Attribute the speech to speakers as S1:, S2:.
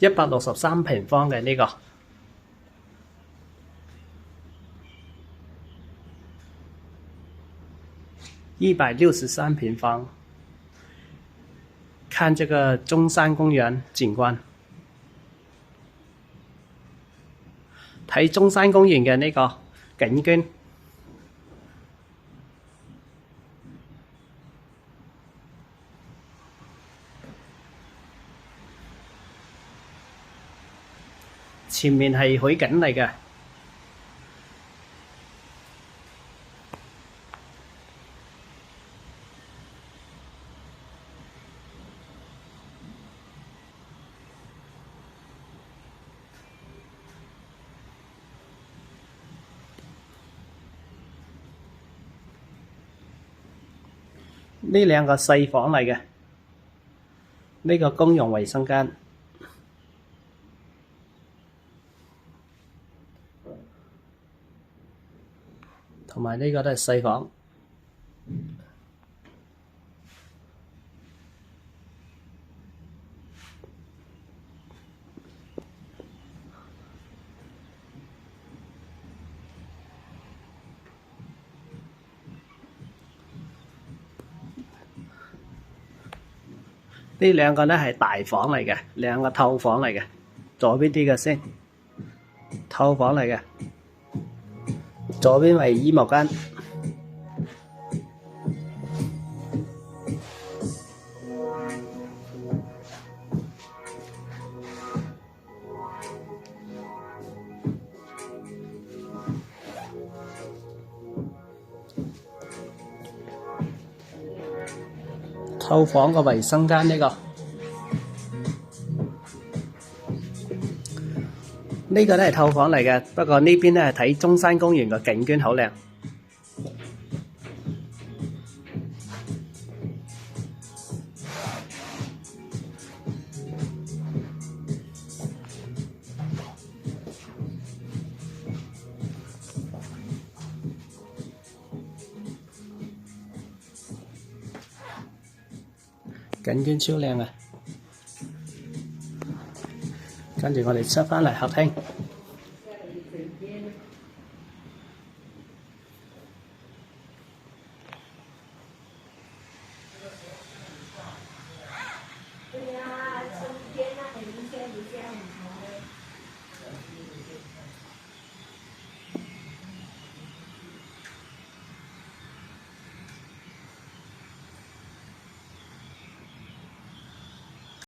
S1: 163平方嘅呢個。163平方，看這個中山公園景觀，睇中山公園嘅呢個景觀。前面係海景嚟嘅。呢兩個細房嚟嘅，呢個公用衛生間，同埋呢個都係細房。呢兩個咧係大房嚟嘅，兩個透房嚟嘅。左邊啲嘅先，透房嚟嘅。左邊為衣帽間，透房個衛生間呢個，呢個都係透房嚟嘅，不過呢邊咧係睇中山公園個景觀好靚。景觀超靚啊！跟住我哋出返嚟客廳。